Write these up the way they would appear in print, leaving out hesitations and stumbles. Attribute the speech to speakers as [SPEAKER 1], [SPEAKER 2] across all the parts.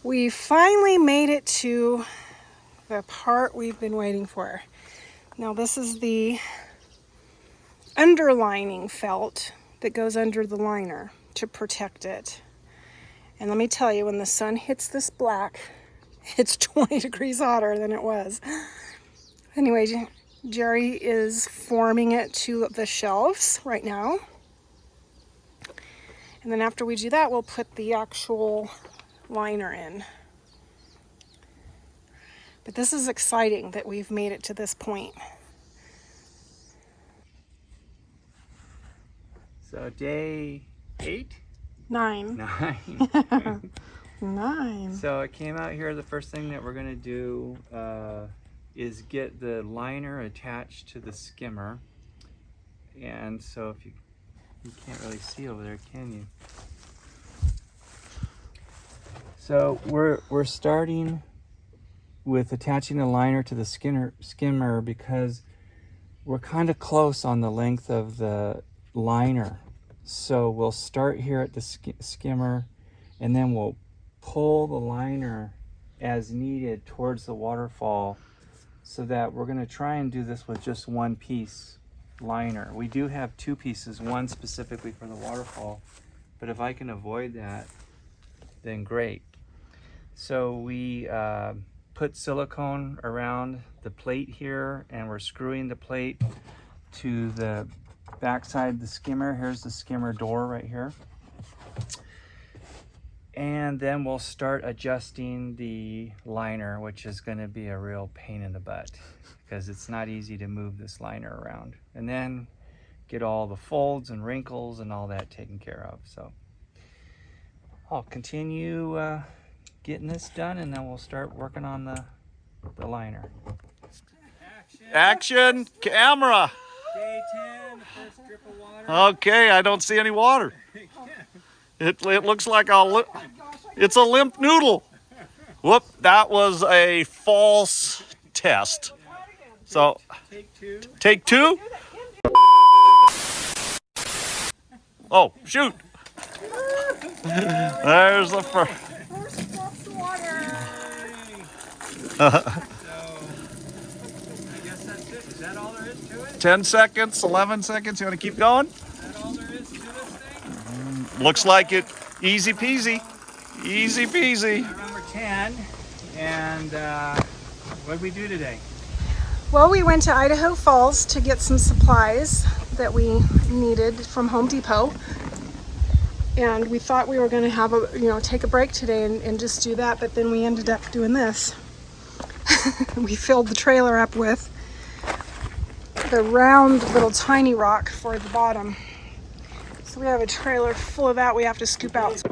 [SPEAKER 1] We finally made it to the part we've been waiting for. Now this is the underlining felt that goes under the liner to protect it. And let me tell you, when the sun hits this black, it's 20 degrees hotter than it was. Anyway, Jerry is forming it to the shelves right now. And then after we do that, we'll put the actual liner in. But this is exciting that we've made it to this point.
[SPEAKER 2] So day 8?
[SPEAKER 1] 9.
[SPEAKER 2] 9.
[SPEAKER 1] 9.
[SPEAKER 2] So I came out here, the first thing that we're going to do is get the liner attached to the skimmer. And so if you can't really see over there, can you? So we're starting with attaching the liner to the skimmer because we're kind of close on the length of the liner. So we'll start here at the skimmer, and then we'll pull the liner as needed towards the waterfall, so that we're going to try and do this with just one piece liner. We do have 2 pieces, one specifically for the waterfall, but if I can avoid that, then great. So we put silicone around the plate here, and we're screwing the plate to the backside of the skimmer. Here's the skimmer door right here. And then we'll start adjusting the liner, which is going to be a real pain in the butt because it's not easy to move this liner around. And then get all the folds and wrinkles and all that taken care of. So I'll continue getting this done, and then we'll start working on the liner.
[SPEAKER 3] Action, camera.
[SPEAKER 2] Day 10, the first drip of water.
[SPEAKER 3] Okay, I don't see any water. It looks like it's a limp noodle. Whoop, that was a false test. So, take 2. Oh, shoot. There's the first.
[SPEAKER 1] First drops of water.
[SPEAKER 2] So, I guess that's it. Is that all there is to it?
[SPEAKER 3] 10 seconds, 11 seconds. You want to keep going?
[SPEAKER 2] Is that all there is to this thing?
[SPEAKER 3] Looks like it. Easy peasy. Easy peasy.
[SPEAKER 2] Number 10. And what did we do today?
[SPEAKER 1] Well, we went to Idaho Falls to get some supplies that we needed from Home Depot. And we thought we were going to have take a break today and just do that, but then we ended up doing this. We filled the trailer up with the round little tiny rock for the bottom. So we have a trailer full of that we have to scoop out.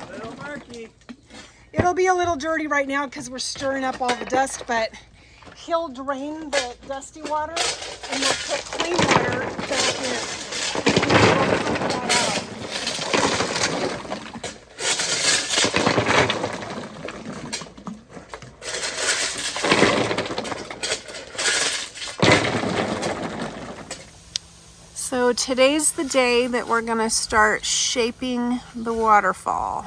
[SPEAKER 2] Little murky.
[SPEAKER 1] It'll be a little dirty right now because we're stirring up all the dust, but he'll drain the dusty water and we'll put clean water back in. So today's the day that we're going to start shaping the waterfall.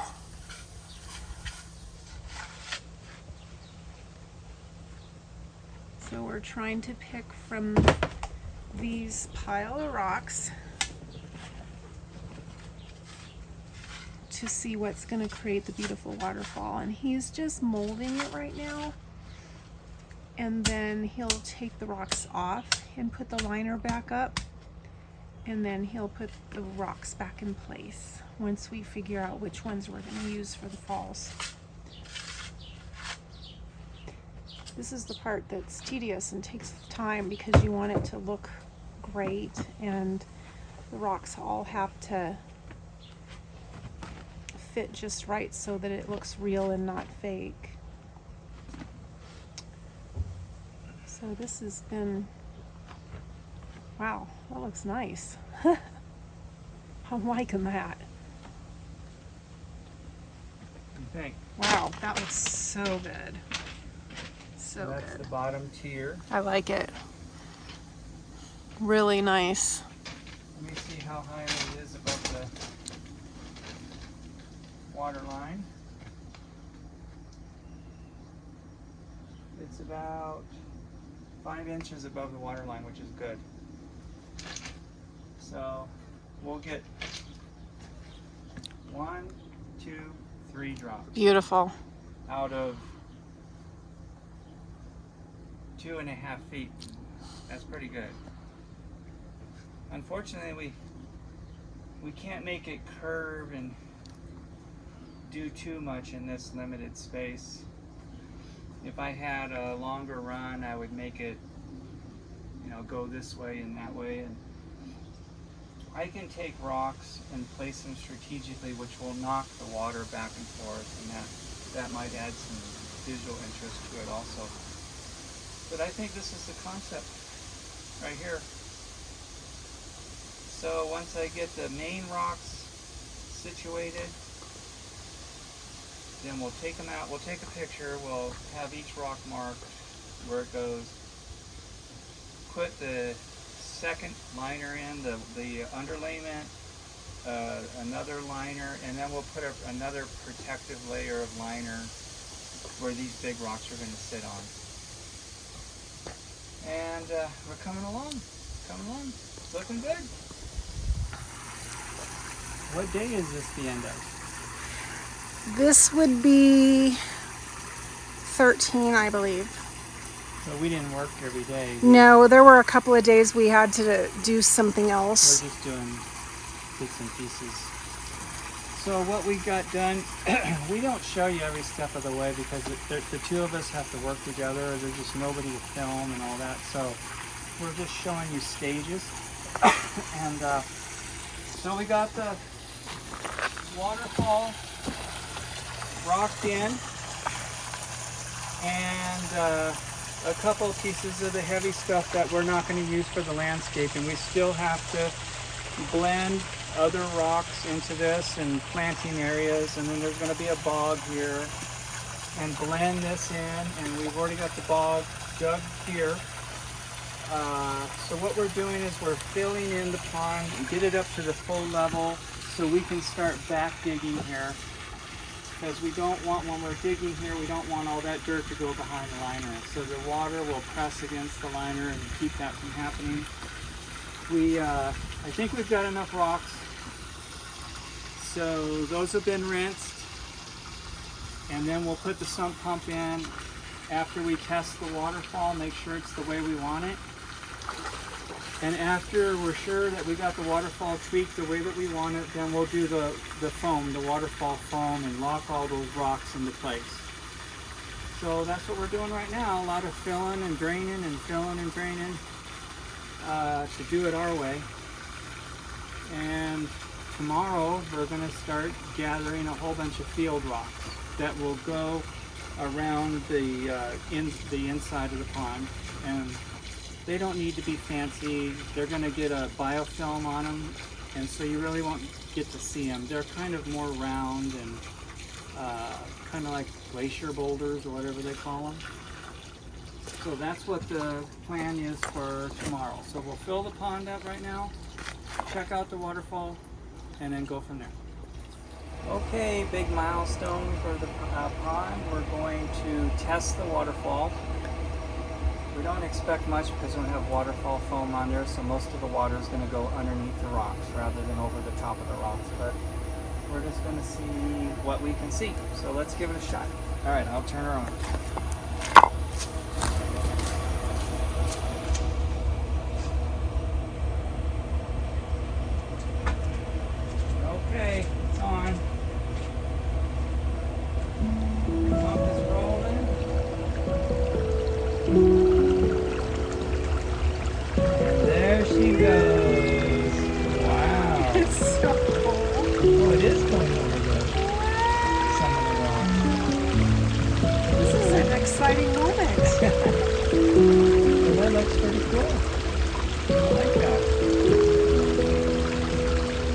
[SPEAKER 1] So we're trying to pick from these pile of rocks to see what's going to create the beautiful waterfall. And he's just molding it right now. And then he'll take the rocks off and put the liner back up. And then he'll put the rocks back in place once we figure out which ones we're going to use for the falls. This is the part that's tedious and takes time because you want it to look great, and the rocks all have to fit just right so that it looks real and not fake. So this has been, wow, that looks nice. I'm liking that.
[SPEAKER 2] What do you think?
[SPEAKER 1] Wow, that looks so good. So
[SPEAKER 2] That's
[SPEAKER 1] good.
[SPEAKER 2] the bottom tier.
[SPEAKER 1] I like it. really nice.
[SPEAKER 2] Let me see how high it is above the water line. It's about 5 inches above the water line, which is good. So we'll get 1, 2, 3 drops
[SPEAKER 1] Beautiful.
[SPEAKER 2] out of 2.5 feet. That's pretty good. Unfortunately, we can't make it curve and do too much in this limited space. If I had a longer run, I would make it, go this way and that way. And I can take rocks and place them strategically, which will knock the water back and forth, and that might add some visual interest to it also. But I think this is the concept right here. So once I get the main rocks situated, then we'll take them out, we'll take a picture, we'll have each rock marked where it goes, put the second liner in, the underlayment, another liner, and then we'll put another protective layer of liner where these big rocks are going to sit on. And we're coming along, it's looking good. What day is this the end of?
[SPEAKER 1] This would be 13, I believe.
[SPEAKER 2] So we didn't work every day.
[SPEAKER 1] No, there were a couple of days we had to do something else.
[SPEAKER 2] We're just doing bits and pieces. So what we got done, we don't show you every step of the way because the two of us have to work together. There's just nobody to film and all that. So we're just showing you stages. And so we got the waterfall rocked in, and a couple of pieces of the heavy stuff that we're not going to use for the landscaping. We still have to blend other rocks into this and planting areas, and then there's going to be a bog here, and blend this in, and we've already got the bog dug here. So what we're doing is we're filling in the pond and get it up to the full level so we can start back digging here. Because we don't want, when we're digging here, we don't want all that dirt to go behind the liner. So the water will press against the liner and keep that from happening. I think we've got enough rocks. So those have been rinsed. And then we'll put the sump pump in after we test the waterfall, make sure it's the way we want it. And after we're sure that we got the waterfall tweaked the way that we want it, then we'll do the foam, the waterfall foam, and lock all those rocks into place. So that's what we're doing right now. A lot of filling and draining and filling and draining to do it our way. And tomorrow we're going to start gathering a whole bunch of field rocks that will go around the inside of the pond. And they don't need to be fancy. They're going to get a biofilm on them, and so you really won't get to see them. They're kind of more round and kind of like glacier boulders or whatever they call them. So that's what the plan is for tomorrow. So we'll fill the pond up right now, check out the waterfall, and then go from there. Okay, big milestone for the pond. We're going to test the waterfall. We don't expect much because we don't have waterfall foam on there, so most of the water is going to go underneath the rocks rather than over the top of the rocks. But we're just going to see what we can see. So let's give it a shot. All right, I'll turn her on. Okay, it's on. Pump is rolling. There she goes. Wow.
[SPEAKER 1] It's so cool.
[SPEAKER 2] Oh, it is going over some of the rocks.
[SPEAKER 1] This is an exciting moment.
[SPEAKER 2] Well, that looks pretty cool. I like that.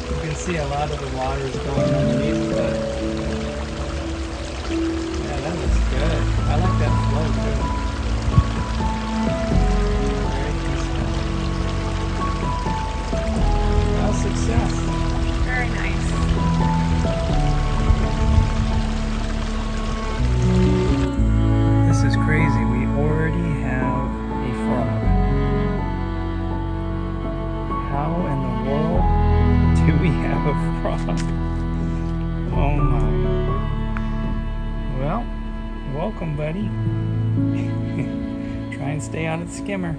[SPEAKER 2] You can see a lot of the water is going underneath, but yeah, that looks good. I like that flow too. Very peaceful. welcome, buddy. Try and stay on the skimmer.